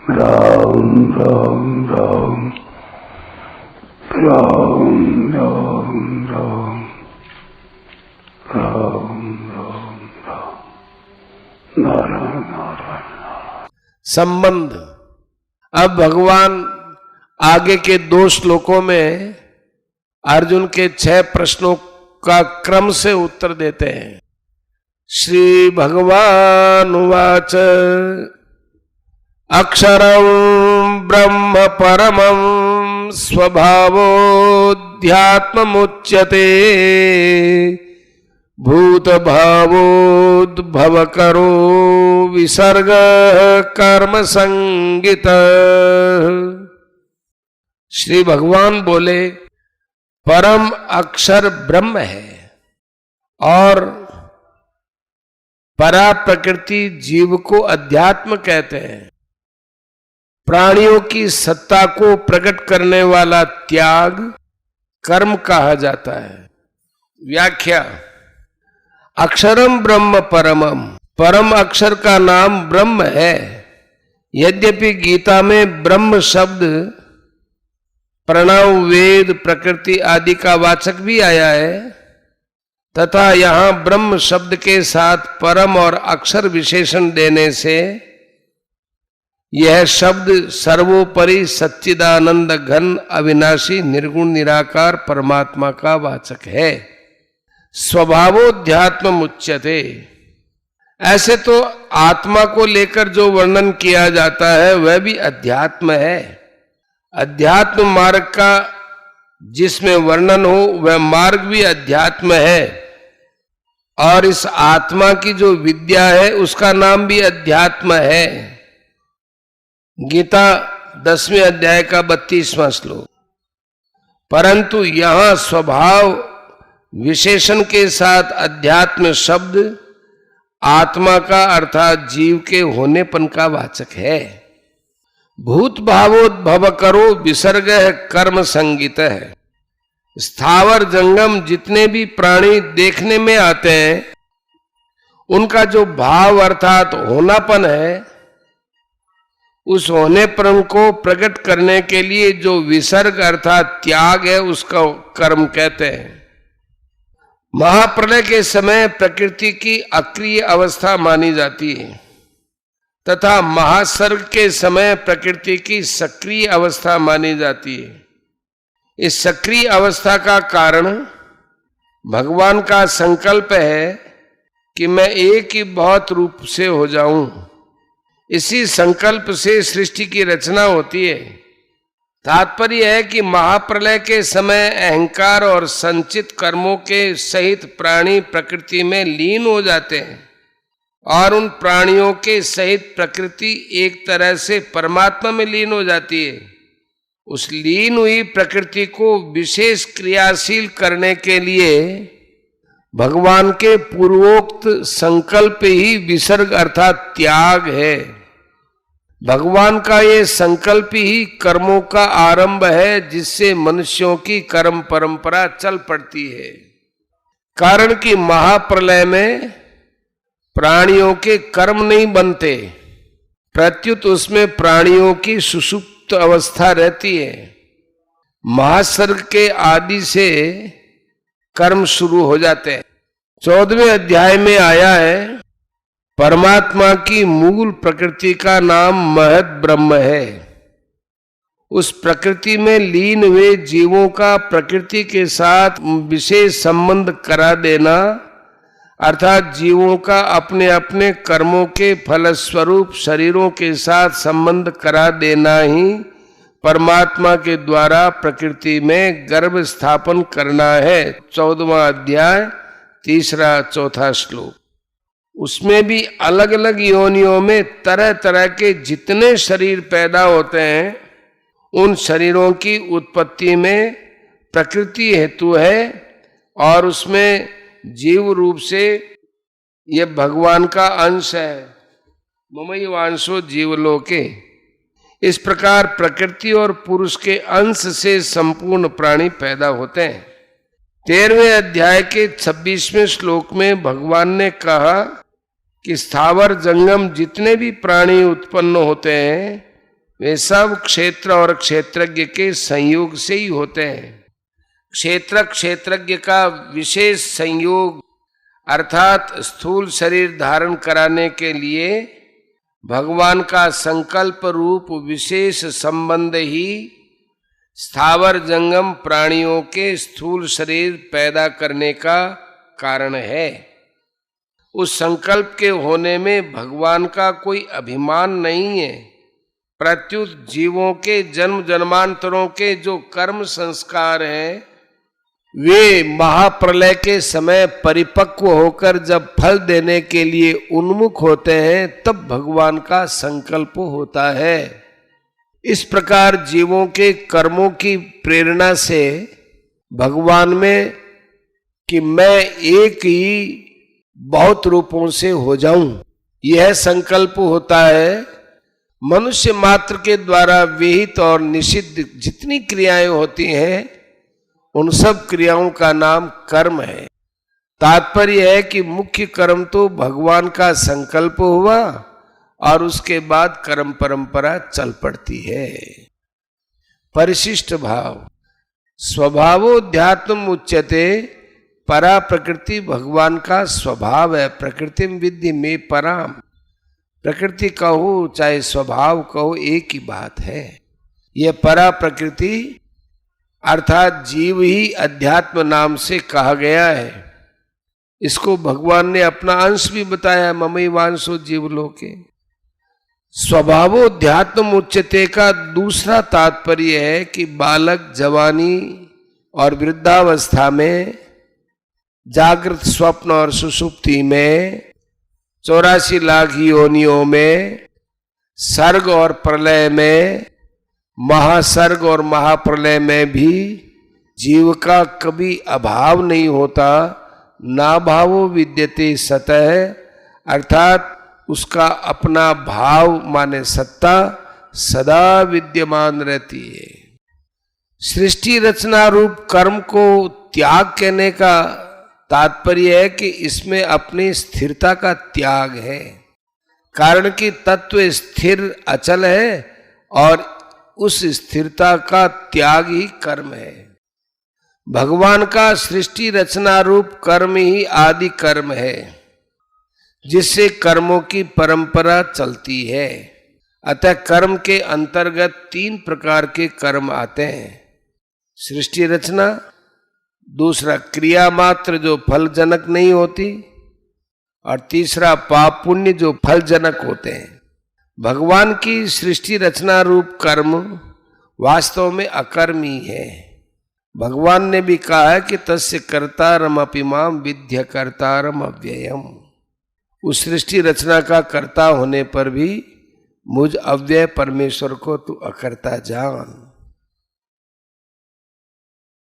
राम राम राम राम राम राम राम राम राम नारायण नारायण। संबंध। अब भगवान आगे के 2 श्लोकों में अर्जुन के 6 प्रश्नों का क्रम से उत्तर देते हैं। श्री भगवान उवाच अक्षरं ब्रह्म परमं स्वभावोऽध्यात्ममुच्यते भूतभावोद्भवकरो विसर्ग कर्म संगित। श्री भगवान बोले परम अक्षर ब्रह्म है और परा प्रकृति जीव को अध्यात्म कहते हैं। प्राणियों की सत्ता को प्रकट करने वाला त्याग कर्म कहा जाता है। व्याख्या। अक्षरम ब्रह्म परमम, परम अक्षर का नाम ब्रह्म है। यद्यपि गीता में ब्रह्म शब्द प्रणव, वेद, प्रकृति आदि का वाचक भी आया है तथा यहां ब्रह्म शब्द के साथ परम और अक्षर विशेषण देने से यह शब्द सर्वोपरि सच्चिदानंद घन अविनाशी निर्गुण निराकार परमात्मा का वाचक है। स्वभावोध्यात्म उच्यते। ऐसे तो आत्मा को लेकर जो वर्णन किया जाता है वह भी अध्यात्म है। अध्यात्म मार्ग का जिसमें वर्णन हो वह मार्ग भी अध्यात्म है और इस आत्मा की जो विद्या है उसका नाम भी अध्यात्म है। गीता 10वें अध्याय का 32वां श्लोक। परंतु यहां स्वभाव विशेषण के साथ अध्यात्म शब्द आत्मा का अर्थात जीव के होनेपन का वाचक है। भूत भावोद्भव करो विसर्ग है कर्म संगीत है। स्थावर जंगम जितने भी प्राणी देखने में आते हैं उनका जो भाव अर्थात होनापन है उस होनेपन को प्रकट करने के लिए जो विसर्ग अर्थात त्याग है उसका कर्म कहते हैं। महाप्रलय के समय प्रकृति की अक्रिय अवस्था मानी जाती है तथा महासर्ग के समय प्रकृति की सक्रिय अवस्था मानी जाती है। इस सक्रिय अवस्था का कारण भगवान का संकल्प है कि मैं एक ही बहुत रूप से हो जाऊं। इसी संकल्प से सृष्टि की रचना होती है। तात्पर्य है कि महाप्रलय के समय अहंकार और संचित कर्मों के सहित प्राणी प्रकृति में लीन हो जाते हैं और उन प्राणियों के सहित प्रकृति एक तरह से परमात्मा में लीन हो जाती है। उस लीन हुई प्रकृति को विशेष क्रियाशील करने के लिए भगवान के पूर्वोक्त संकल्प ही विसर्ग अर्थात त्याग है। भगवान का ये संकल्प ही कर्मों का आरंभ है जिससे मनुष्यों की कर्म परंपरा चल पड़ती है। कारण कि महाप्रलय में प्राणियों के कर्म नहीं बनते, प्रत्युत उसमें प्राणियों की सुषुप्त अवस्था रहती है। महासर्ग के आदि से कर्म शुरू हो जाते हैं। 14वें अध्याय में आया है परमात्मा की मूल प्रकृति का नाम महत ब्रह्म है। उस प्रकृति में लीन हुए जीवों का प्रकृति के साथ विशेष संबंध करा देना अर्थात जीवों का अपने अपने कर्मों के फलस्वरूप शरीरों के साथ संबंध करा देना ही परमात्मा के द्वारा प्रकृति में गर्भ स्थापन करना है। 14वां अध्याय 3-4 श्लोक। उसमें भी अलग अलग योनियों में तरह तरह के जितने शरीर पैदा होते हैं उन शरीरों की उत्पत्ति में प्रकृति हेतु है और उसमें जीव रूप से ये भगवान का अंश है। ममई वांशो जीवलोके। इस प्रकार प्रकृति और पुरुष के अंश से संपूर्ण प्राणी पैदा होते हैं। 13वें अध्याय के 26वें श्लोक में भगवान ने कहा कि स्थावर जंगम जितने भी प्राणी उत्पन्न होते हैं वे सब क्षेत्र और क्षेत्रज्ञ के संयोग से ही होते हैं। क्षेत्र क्षेत्रज्ञ का विशेष संयोग अर्थात स्थूल शरीर धारण कराने के लिए भगवान का संकल्प रूप विशेष संबंध ही स्थावर जंगम प्राणियों के स्थूल शरीर पैदा करने का कारण है। उस संकल्प के होने में भगवान का कोई अभिमान नहीं है, प्रत्युत जीवों के जन्म जन्मांतरों के जो कर्म संस्कार हैं वे महाप्रलय के समय परिपक्व होकर जब फल देने के लिए उन्मुख होते हैं तब भगवान का संकल्प होता है। इस प्रकार जीवों के कर्मों की प्रेरणा से भगवान में कि मैं एक ही बहुत रूपों से हो जाऊं, यह संकल्प होता है। मनुष्य मात्र के द्वारा विहित और निषिद्ध जितनी क्रियाएं होती हैं उन सब क्रियाओं का नाम कर्म है। तात्पर्य है कि मुख्य कर्म तो भगवान का संकल्प हुआ और उसके बाद कर्म परंपरा चल पड़ती है। परिशिष्ट भाव स्वभावोध्यात्म उच्यते, परा प्रकृति भगवान का स्वभाव है। प्रकृति विद्धि में पराम, प्रकृति कहो चाहे स्वभाव कहो एक ही बात है। यह परा प्रकृति अर्थात जीव ही अध्यात्म नाम से कहा गया है। इसको भगवान ने अपना अंश भी बताया, ममई वांसो जीवलोके। स्वभावोध्यात्म उच्चते का दूसरा तात्पर्य है कि बालक जवानी और वृद्धावस्था में, जागृत स्वप्न और सुषुप्ति में, 84 लाख योनियों में, सर्ग और प्रलय में, महासर्ग और महाप्रलय में भी जीव का कभी अभाव नहीं होता। नाभावो विद्यते सतः, अर्थात उसका अपना भाव माने सत्ता सदा विद्यमान रहती है। सृष्टि रचना रूप कर्म को त्याग कहने का तात्पर्य है कि इसमें अपनी स्थिरता का त्याग है, कारण कि तत्व स्थिर अचल है और उस स्थिरता का त्याग ही कर्म है। भगवान का सृष्टि रचना रूप कर्म ही आदि कर्म है, जिससे कर्मों की परंपरा चलती है। अतः कर्म के अंतर्गत 3 प्रकार के कर्म आते हैं। सृष्टि रचना, दूसरा क्रिया मात्र जो फलजनक नहीं होती, और तीसरा पाप पुण्य जो फलजनक होते हैं। भगवान की सृष्टि रचना रूप कर्म वास्तव में अकर्मी है। भगवान ने भी कहा है कि तस्य कर्तारम अपिमाम विद्य कर्तारम अव्ययम। उस सृष्टि रचना का कर्ता होने पर भी मुझ अव्यय परमेश्वर को तू अकर्ता जान।